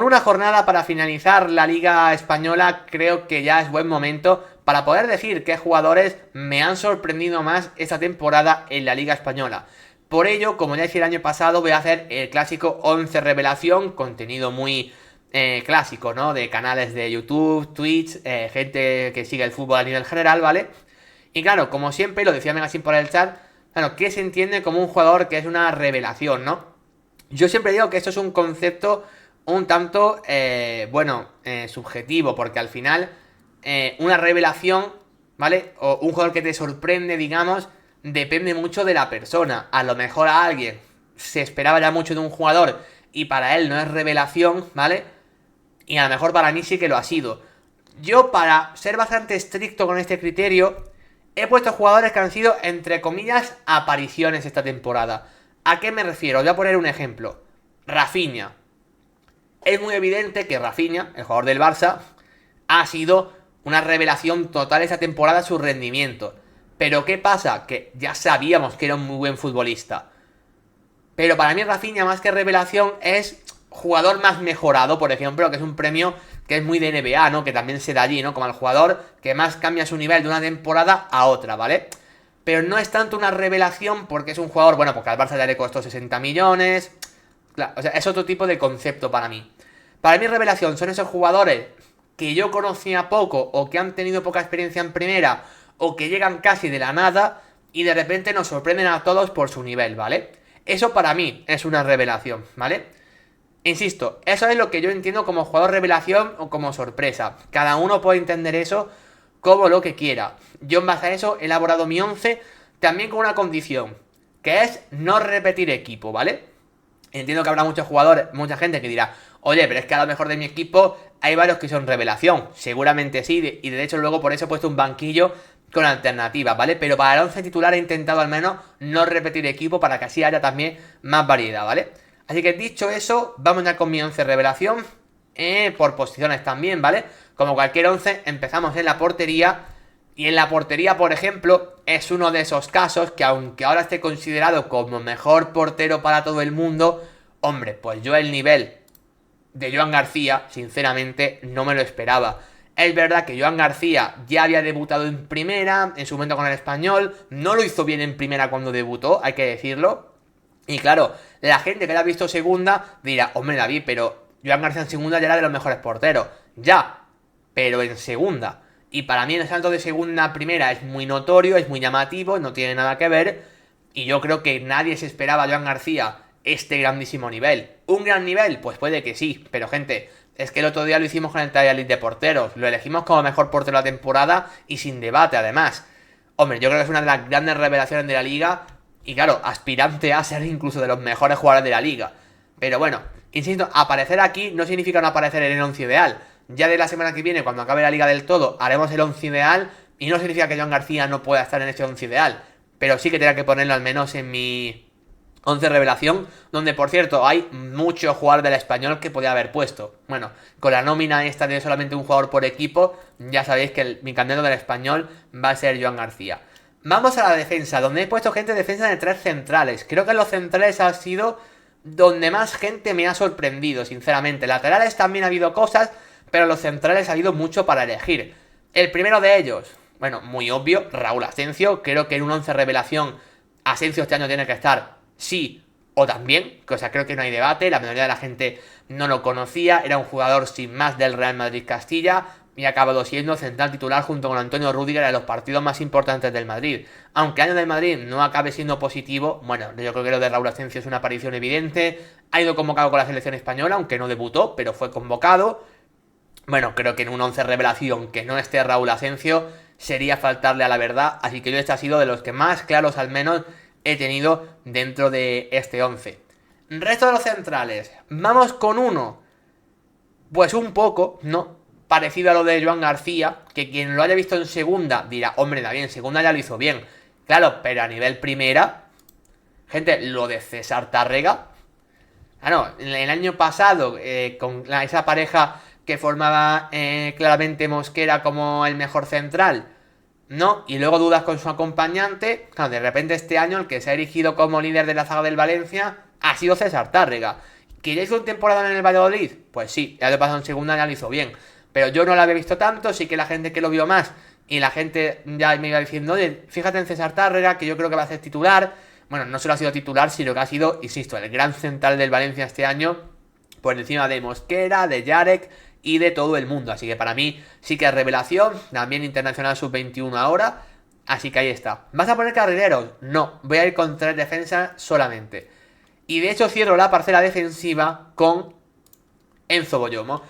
una jornada para finalizar la Liga Española, creo que ya es buen momento para poder decir qué jugadores me han sorprendido más esta temporada en la Liga Española. Por ello, como ya hice el año pasado, voy a hacer el clásico 11 revelación, contenido muy clásico, ¿no? De canales de YouTube, Twitch, gente que sigue el fútbol a nivel general, ¿vale? Y claro, como siempre, lo decía Megasín por el chat, claro, ¿qué se entiende como un jugador que es una revelación, ¿no? Yo siempre digo que esto es un concepto un tanto, subjetivo, porque al final una revelación, ¿vale? O un jugador que te sorprende, digamos, depende mucho de la persona. A lo mejor a alguien se esperaba ya mucho de un jugador y para él no es revelación, ¿vale? Y a lo mejor para mí sí que lo ha sido. Yo, para ser bastante estricto con este criterio, he puesto jugadores que han sido, entre comillas, apariciones esta temporada. ¿A qué me refiero? Voy a poner un ejemplo. Rafinha. Es muy evidente que Rafinha, el jugador del Barça, ha sido una revelación total esta temporada su rendimiento. Pero ¿qué pasa? Que ya sabíamos que era un muy buen futbolista. Pero para mí Rafinha, más que revelación, es jugador más mejorado, por ejemplo, que es un premio que es muy de NBA, ¿no? Que también se da allí, ¿no? Como el jugador que más cambia su nivel de una temporada a otra, ¿vale? Pero no es tanto una revelación porque es un jugador, bueno, porque al Barça ya le costó 60 millones. Claro, o sea, es otro tipo de concepto para mí. Para mí revelación son esos jugadores que yo conocía poco o que han tenido poca experiencia en primera o que llegan casi de la nada y de repente nos sorprenden a todos por su nivel, ¿vale? Eso para mí es una revelación, ¿vale? Insisto, eso es lo que yo entiendo como jugador revelación o como sorpresa. Cada uno puede entender eso como lo que quiera. Yo en base a eso he elaborado mi 11 también con una condición, que es no repetir equipo, ¿vale? Entiendo que habrá muchos jugadores, mucha gente que dirá, oye, pero es que a lo mejor de mi equipo hay varios que son revelación. Seguramente sí, y de hecho luego por eso he puesto un banquillo con alternativas, ¿vale? Pero para el 11 titular he intentado al menos no repetir equipo para que así haya también más variedad, ¿vale? Así que dicho eso, vamos ya con mi 11 revelación, por posiciones también, ¿vale? Como cualquier 11, empezamos en la portería. Y en la portería, por ejemplo, es uno de esos casos que aunque ahora esté considerado como mejor portero para todo el mundo, hombre, pues yo el nivel de Joan García, sinceramente, no me lo esperaba. Es verdad que Joan García ya había debutado en primera, en su momento con el Español, no lo hizo bien en primera cuando debutó, hay que decirlo. Y claro, la gente que la ha visto segunda dirá, hombre David, pero Joan García en segunda ya era de los mejores porteros. Ya, pero en segunda. Y para mí el salto de segunda a primera es muy notorio, es muy llamativo, no tiene nada que ver. Y yo creo que nadie se esperaba a Joan García este grandísimo nivel. ¿Un gran nivel? Pues puede que sí. Pero gente, es que el otro día lo hicimos con el Trial League de porteros. Lo elegimos como mejor portero de la temporada y sin debate además. Hombre, yo creo que es una de las grandes revelaciones de la liga. Y claro, aspirante a ser incluso de los mejores jugadores de la liga. Pero bueno, insisto, aparecer aquí no significa no aparecer en el 11 ideal. Ya de la semana que viene, cuando acabe la liga del todo, haremos el 11 ideal. Y no significa que Joan García no pueda estar en ese 11 ideal. Pero sí que tendrá que ponerlo al menos en mi 11 revelación. Donde, por cierto, hay muchos jugadores del Español que podía haber puesto. Bueno, con la nómina esta de solamente un jugador por equipo, ya sabéis que mi candidato del Español va a ser Joan García. Vamos a la defensa, donde he puesto gente de defensa de 3 centrales. Creo que en los centrales ha sido donde más gente me ha sorprendido, sinceramente. Laterales también ha habido cosas, pero los centrales ha habido mucho para elegir. El primero de ellos, bueno, muy obvio, Raúl Asensio. Creo que en un 11 revelación Asensio este año tiene que estar sí o también. O sea, creo que no hay debate, la mayoría de la gente no lo conocía. Era un jugador sin más del Real Madrid Castilla y ha acabado siendo central titular junto con Antonio Rüdiger en los partidos más importantes del Madrid. Aunque año del Madrid no acabe siendo positivo, bueno, yo creo que lo de Raúl Asensio es una aparición evidente. Ha ido convocado con la selección española, aunque no debutó, pero fue convocado. Bueno, creo que en un 11 revelación que no esté Raúl Asensio sería faltarle a la verdad, así que yo este ha sido de los que más claros al menos he tenido dentro de este 11. Resto de los centrales, vamos con uno, pues un poco, ¿no? Parecido a lo de Joan García, que quien lo haya visto en segunda dirá, hombre, David, en segunda ya lo hizo bien. Claro, pero a nivel primera, gente, lo de César Tárrega. Claro, el año pasado, con esa pareja que formaba claramente Mosquera como el mejor central, ¿no? Y luego dudas con su acompañante. Claro, de repente este año el que se ha erigido como líder de la zaga del Valencia ha sido César Tárrega. ¿Que ya hizo una temporada en el Valladolid? Pues sí, el año pasado en segunda ya lo hizo bien. Pero yo no lo había visto tanto, sí que la gente que lo vio más y la gente ya me iba diciendo, oye, fíjate en César Tárrega, que yo creo que va a ser titular. Bueno, no solo ha sido titular, sino que ha sido, insisto, el gran central del Valencia este año, por encima de Mosquera, de Yarek y de todo el mundo. Así que para mí sí que es revelación, también internacional sub-21 ahora. Así que ahí está. ¿Vas a poner carrileros? No, voy a ir con 3 defensas solamente. Y de hecho cierro la parcela defensiva con Enzo Boyomo.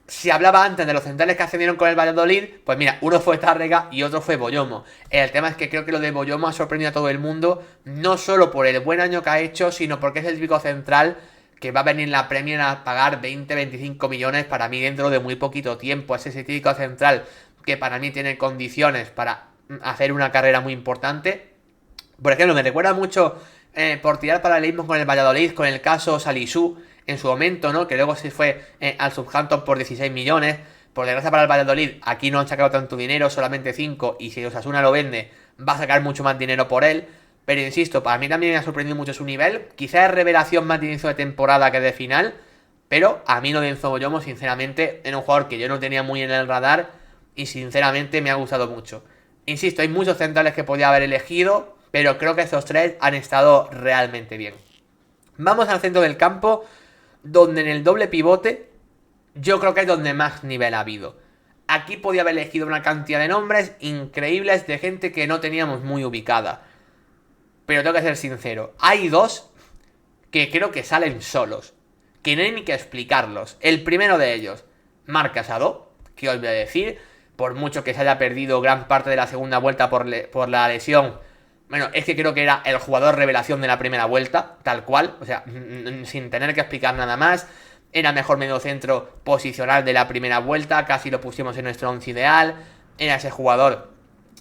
Si hablaba antes de los centrales que ascendieron con el Valladolid, pues mira, uno fue Tárrega y otro fue Boyomo. El tema es que creo que lo de Boyomo ha sorprendido a todo el mundo, no solo por el buen año que ha hecho, sino porque es el típico central que va a venir la Premier a pagar 20-25 millones para mí dentro de muy poquito tiempo. Es ese típico central que para mí tiene condiciones para hacer una carrera muy importante. Por ejemplo, me recuerda mucho por tirar paralelismos con el Valladolid, con el caso Salisu en su momento, ¿no? Que luego se fue al Southampton por 16 millones. Por desgracia para el Valladolid, aquí no han sacado tanto dinero, solamente 5. Y si Osasuna lo vende, va a sacar mucho más dinero por él. Pero insisto, para mí también me ha sorprendido mucho su nivel. Quizás es revelación más de inicio de temporada que de final. Pero a mí lo de Enzo Boyomo, sinceramente, era un jugador que yo no tenía muy en el radar. Y sinceramente me ha gustado mucho. Insisto, hay muchos centrales que podía haber elegido, pero creo que estos 3 han estado realmente bien. Vamos al centro del campo, donde en el doble pivote yo creo que es donde más nivel ha habido. Aquí podía haber elegido una cantidad de nombres increíbles de gente que no teníamos muy ubicada. Pero tengo que ser sincero, hay 2 que creo que salen solos, que no hay ni que explicarlos. El primero de ellos, Marc Casado, que os voy a decir, por mucho que se haya perdido gran parte de la segunda vuelta por la lesión. Bueno, es que creo que era el jugador revelación de la primera vuelta, tal cual, o sea, sin tener que explicar nada más. Era mejor mediocentro posicional de la primera vuelta, casi lo pusimos en nuestro once ideal. Era ese jugador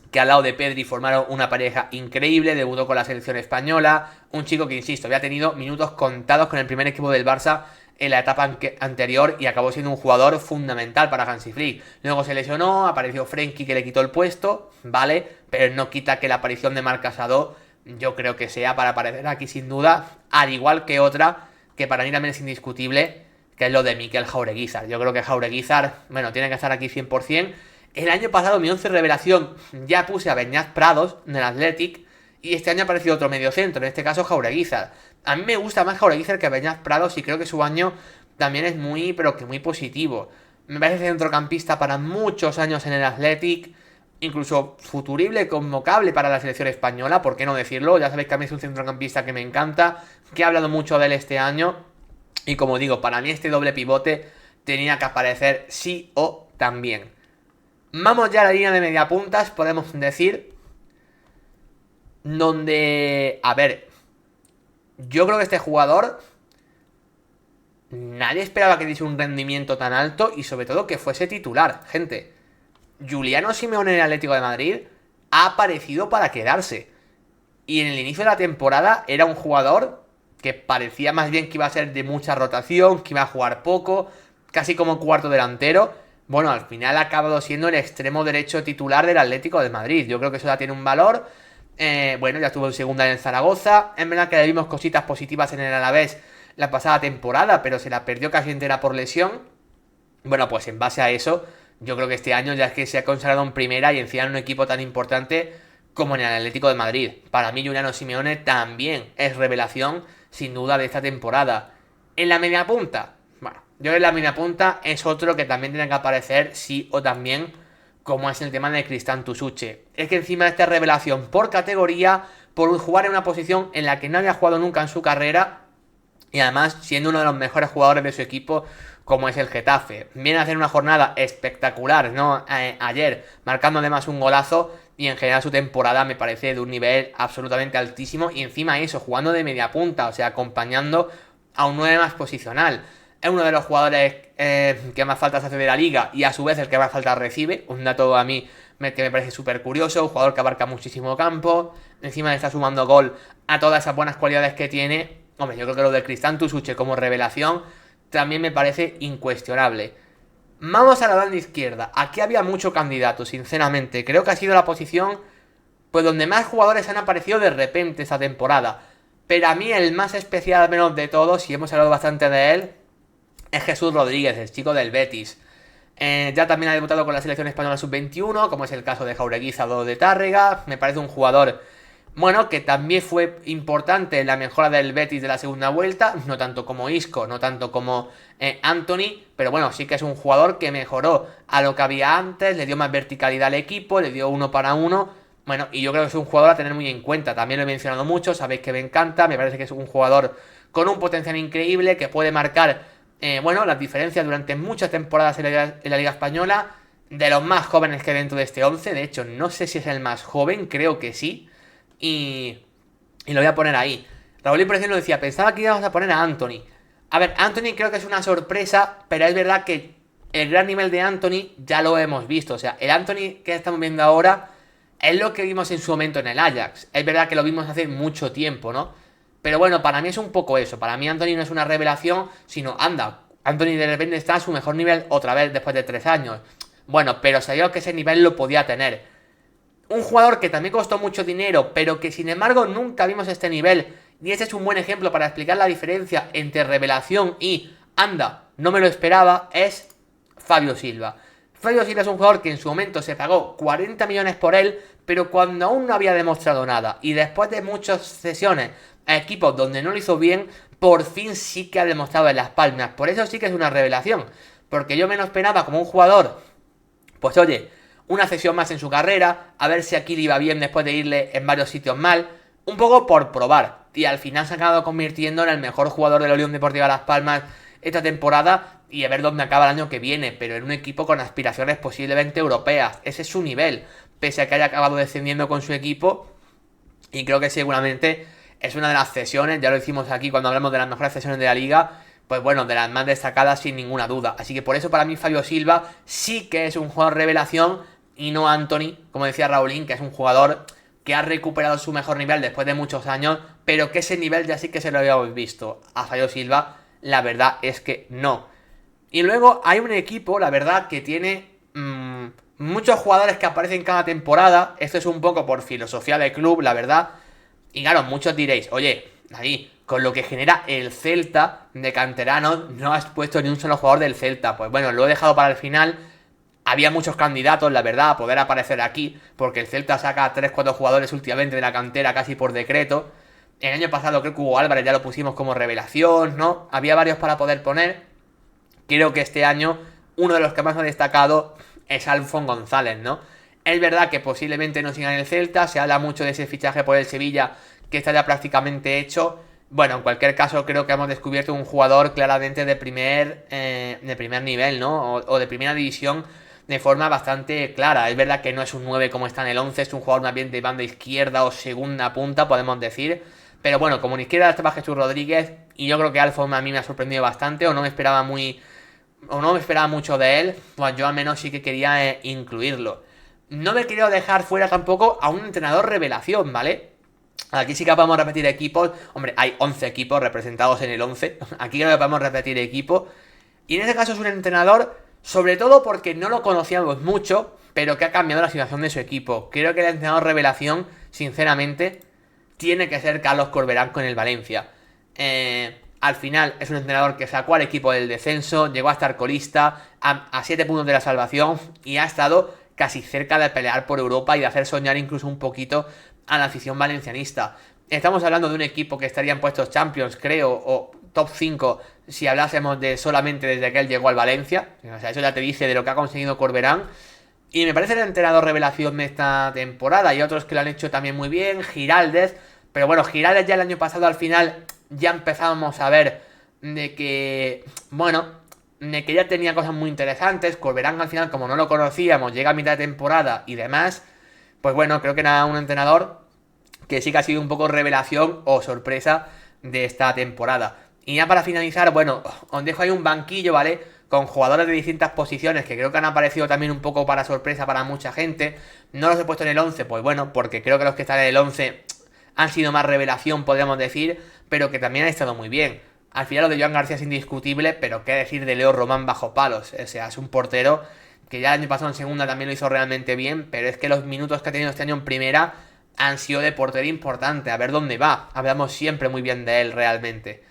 que al lado de Pedri formaron una pareja increíble, debutó con la selección española. Un chico que, insisto, había tenido minutos contados con el primer equipo del Barça en la etapa anterior y acabó siendo un jugador fundamental para Hansi Flick. Luego se lesionó, apareció Frenkie que le quitó el puesto, vale, pero no quita que la aparición de Marc Casado yo creo que sea para aparecer aquí sin duda, al igual que otra que para mí también es indiscutible, que es lo de Mikel Jaureguizar. Yo creo que Jaureguizar, bueno, tiene que estar aquí 100%. El año pasado mi 11 revelación ya puse a Beñat Prados en el Athletic y este año ha aparecido otro mediocentro, en este caso Jaureguizar. A mí me gusta más Jaureguizar que Beñat Prados y creo que su año también es muy, pero que muy positivo. Me parece centrocampista para muchos años en el Athletic, incluso futurible, convocable para la selección española, ¿por qué no decirlo? Ya sabéis que a mí es un centrocampista que me encanta, que he hablado mucho de él este año. Y como digo, para mí este doble pivote tenía que aparecer sí o también. Vamos ya a la línea de mediapuntas, podemos decir, donde, a ver, yo creo que este jugador nadie esperaba que diese un rendimiento tan alto y sobre todo que fuese titular, gente. Juliano Simeone en el Atlético de Madrid ha aparecido para quedarse. Y en el inicio de la temporada era un jugador que parecía más bien que iba a ser de mucha rotación, que iba a jugar poco, casi como cuarto delantero. Bueno, al final ha acabado siendo el extremo derecho titular del Atlético de Madrid. Yo creo que eso ya tiene un valor. Bueno, ya estuvo en segunda en el Zaragoza. Es verdad que le vimos cositas positivas en el Alavés la pasada temporada, pero se la perdió casi entera por lesión. Bueno, pues en base a eso, yo creo que este año ya es que se ha consagrado en primera y encima en un equipo tan importante como en el Atlético de Madrid. Para mí Juliano Simeone también es revelación, sin duda, de esta temporada. En la media punta, bueno, yo en la media punta es otro que también tiene que aparecer sí o también, como es el tema de Cristán Tusuche. Es que encima de esta revelación por categoría, por jugar en una posición en la que no había jugado nunca en su carrera y además siendo uno de los mejores jugadores de su equipo, como es el Getafe. Viene a hacer una jornada espectacular, ¿no? Ayer, marcando además un golazo y en general su temporada me parece de un nivel absolutamente altísimo y encima eso, jugando de media punta, o sea, acompañando a un 9 más posicional. Es uno de los jugadores que más faltas hace de la liga y a su vez el que más faltas recibe. Un dato a mí que me parece súper curioso. Un jugador que abarca muchísimo campo. Encima le está sumando gol a todas esas buenas cualidades que tiene. Hombre, yo creo que lo de Cristán Tusuche como revelación también me parece incuestionable. Vamos a la banda izquierda. Aquí había mucho candidato, sinceramente. Creo que ha sido la posición pues donde más jugadores han aparecido de repente esta temporada. Pero a mí el más especial, al menos de todos, y hemos hablado bastante de él, es Jesús Rodríguez, el chico del Betis. Ya también ha debutado con la selección española sub-21, como es el caso de Jaureguiza o de Tárrega. Me parece un jugador, bueno, que también fue importante en la mejora del Betis de la segunda vuelta, no tanto como Isco, no tanto como Anthony, pero bueno, sí que es un jugador que mejoró a lo que había antes, le dio más verticalidad al equipo, le dio uno para uno. Bueno, y yo creo que es un jugador a tener muy en cuenta. También lo he mencionado mucho, sabéis que me encanta, me parece que es un jugador con un potencial increíble, que puede marcar, bueno, las diferencias durante muchas temporadas en la Liga Española, de los más jóvenes que hay dentro de este 11. De hecho, no sé si es el más joven, creo que sí. Y lo voy a poner ahí. Raúl, por ejemplo, decía, pensaba que íbamos a poner a Anthony. A ver, Anthony creo que es una sorpresa, pero es verdad que el gran nivel de Anthony ya lo hemos visto. O sea, el Anthony que estamos viendo ahora es lo que vimos en su momento en el Ajax. Es verdad que lo vimos hace mucho tiempo, ¿no? Pero bueno, para mí es un poco eso. Para mí Anthony no es una revelación, sino anda. Anthony de repente está a su mejor nivel otra vez después de 3 años. Bueno, pero sabía que ese nivel lo podía tener. Un jugador que también costó mucho dinero, pero que sin embargo nunca vimos este nivel. Y ese es un buen ejemplo para explicar la diferencia entre revelación y anda, no me lo esperaba, es Fabio Silva. Fabio Silva es un jugador que en su momento se pagó 40 millones por él, pero cuando aún no había demostrado nada. Y después de muchas sesiones a equipos donde no lo hizo bien, por fin sí que ha demostrado en Las Palmas. Por eso sí que es una revelación. Porque yo me lo esperaba como un jugador, pues oye, una cesión más en su carrera, a ver si aquí le iba bien después de irle en varios sitios mal, un poco por probar. Y al final se ha acabado convirtiendo en el mejor jugador de la Unión Deportiva Las Palmas esta temporada y a ver dónde acaba el año que viene, pero en un equipo con aspiraciones posiblemente europeas. Ese es su nivel, pese a que haya acabado descendiendo con su equipo. Y creo que seguramente es una de las cesiones, ya lo hicimos aquí cuando hablamos de las mejores cesiones de la liga, pues bueno, de las más destacadas sin ninguna duda. Así que por eso para mí Fabio Silva sí que es un jugador revelación y no Anthony, como decía Raulín, que es un jugador que ha recuperado su mejor nivel después de muchos años, pero que ese nivel ya sí que se lo habíamos visto. A Fabio Silva, la verdad es que no. Y luego hay un equipo, la verdad, que tiene muchos jugadores que aparecen cada temporada. Esto es un poco por filosofía del club, la verdad. Y claro, muchos diréis, oye, ahí, con lo que genera el Celta de canteranos, no has puesto ni un solo jugador del Celta. Pues bueno, lo he dejado para el final. Había muchos candidatos, la verdad, a poder aparecer aquí, porque el Celta saca a 3-4 jugadores últimamente de la cantera casi por decreto. El año pasado creo que Hugo Álvarez ya lo pusimos como revelación, ¿no? Había varios para poder poner. Creo que este año uno de los que más ha destacado es Alfon González, ¿no? Es verdad que posiblemente no siga en el Celta, se habla mucho de ese fichaje por el Sevilla que está ya prácticamente hecho. Bueno, en cualquier caso creo que hemos descubierto un jugador claramente de primer nivel, ¿no? O de primera división de forma bastante clara. Es verdad que no es un 9 como está en el 11, es un jugador más bien de banda izquierda o segunda punta, podemos decir. Pero bueno, como en izquierda estaba Jesús Rodríguez y yo creo que Alfon a mí me ha sorprendido bastante o no me esperaba mucho de él, pues yo al menos sí que quería incluirlo. No me quiero dejar fuera tampoco a un entrenador revelación, ¿vale? Aquí sí que podemos repetir equipos. Hombre, hay 11 equipos representados en el 11. Aquí creo que podemos repetir equipo. Y en este caso es un entrenador, sobre todo porque no lo conocíamos mucho, pero que ha cambiado la situación de su equipo. Creo que el entrenador revelación, sinceramente, tiene que ser Carlos Corberán con el Valencia. Al final es un entrenador que sacó al equipo del descenso, llegó a estar colista a 7 puntos de la salvación y ha estado casi cerca de pelear por Europa y de hacer soñar incluso un poquito a la afición valencianista. Estamos hablando de un equipo que estaría en puestos Champions, creo, o top 5 si hablásemos de solamente desde que él llegó al Valencia. O sea, eso ya te dice de lo que ha conseguido Corberán. Y me parece el entrenador revelación de esta temporada. Hay otros que lo han hecho también muy bien, Giraldez. Pero bueno, Giraldez ya el año pasado al final ya empezábamos a ver de que, bueno, de que ya tenía cosas muy interesantes. Corberán al final, como no lo conocíamos, llega a mitad de temporada y demás. Pues bueno, creo que era un entrenador que sí que ha sido un poco revelación o sorpresa de esta temporada. Y ya para finalizar, bueno, os dejo ahí un banquillo, ¿vale? Con jugadores de distintas posiciones que creo que han aparecido también un poco para sorpresa para mucha gente. No los he puesto en el 11, pues bueno, porque creo que los que están en el 11 han sido más revelación, podríamos decir, pero que también han estado muy bien. Al final lo de Joan García es indiscutible, pero qué decir de Leo Román bajo palos. O sea, es un portero que ya el año pasado en segunda también lo hizo realmente bien, pero es que los minutos que ha tenido este año en primera han sido de portero importante, a ver dónde va. Hablamos siempre muy bien de él realmente.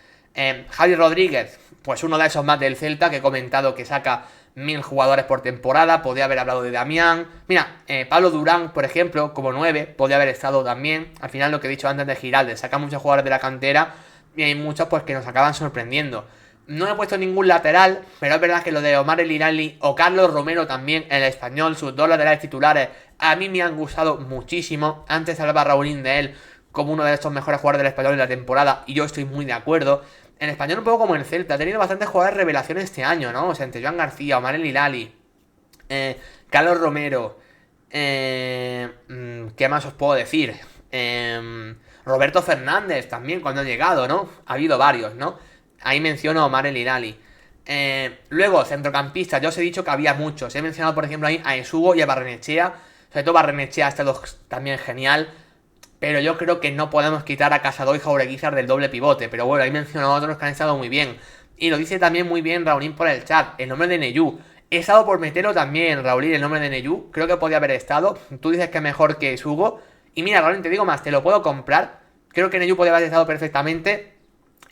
Javi Rodríguez, pues uno de esos más del Celta que he comentado que saca 1000 jugadores por temporada. Podría haber hablado de Damián. Mira, Pablo Durán, por ejemplo, como 9, podría haber estado también. Al final lo que he dicho antes de Giralde, saca muchos jugadores de la cantera y hay muchos pues que nos acaban sorprendiendo. No he puesto ningún lateral, pero es verdad que lo de Omar El Hilali o Carlos Romero también, en el Español, sus dos laterales titulares, a mí me han gustado muchísimo. Antes hablaba Raulín de él como uno de estos mejores jugadores del Español de la temporada y yo estoy muy de acuerdo. En Español un poco como en el Celta, ha tenido bastantes jugadores revelación este año, ¿no? O sea, entre Joan García, Omar El Hilali, Carlos Romero, ¿qué más os puedo decir? Roberto Fernández también cuando ha llegado, ¿no? Ha habido varios, ¿no? Ahí menciono a Omar El Hilali. Luego, centrocampistas, ya os he dicho que había muchos. He mencionado, por ejemplo, ahí a Esugo y a Barrenechea. Sobre todo Barrenechea ha estado también genial. Pero yo creo que no podemos quitar a Casado y Jaureguizar del doble pivote. Pero bueno, ahí menciono a otros que han estado muy bien. Y lo dice también muy bien Raulín por el chat, el nombre de Neyú. He estado por meterlo también, Raulín, el nombre de Neyú. Creo que podía haber estado. Tú dices que es mejor que Esugo. Y mira, Raulín, te digo más, te lo puedo comprar. Creo que Neyú podía haber estado perfectamente.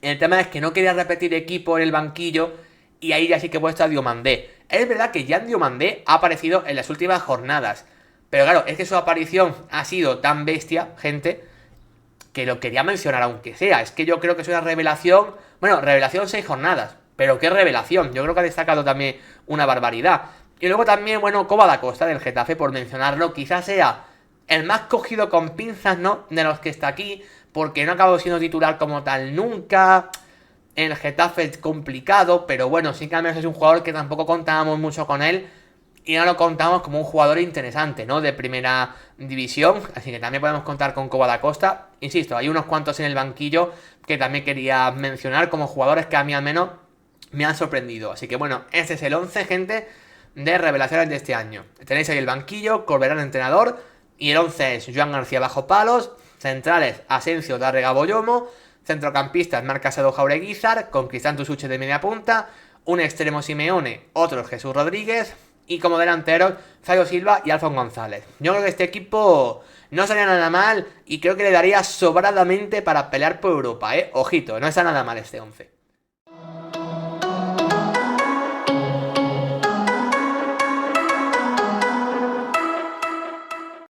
El tema es que no quería repetir equipo en el banquillo y ahí ya sí que he puesto a Diomandé. Es verdad que Jan Diomandé ha aparecido en las últimas jornadas, pero claro, es que su aparición ha sido tan bestia, gente, que lo quería mencionar aunque sea. Es que yo creo que es una revelación, bueno, revelación 6 jornadas, pero qué revelación, yo creo que ha destacado también una barbaridad. Y luego también, bueno, Coba da Costa del Getafe, por mencionarlo, quizás sea el más cogido con pinzas, ¿no? De los que está aquí, porque no ha acabado siendo titular como tal nunca. En el Getafe es complicado, pero bueno, sí que al menos es un jugador que tampoco contábamos mucho con él. Y no lo contamos como un jugador interesante, ¿no? De primera división. Así que también podemos contar con Coba da Costa. Insisto, hay unos cuantos en el banquillo que también quería mencionar como jugadores que a mí al menos me han sorprendido. Así que bueno, este es el 11, gente, de revelaciones de este año. Tenéis ahí el banquillo, Corberán entrenador. Y el 11 es Joan García bajo palos. Centrales, Asensio, Tárrega, Boyomo. Centrocampistas, Marc Casado, Jaureguizar, con Cristanto Suche de media punta. Un extremo Simeone, otro Jesús Rodríguez. Y como delanteros, Zayo Silva y Alfon González. Yo creo que este equipo no salía nada mal y creo que le daría sobradamente para pelear por Europa, ¿eh? Ojito, no está nada mal este 11.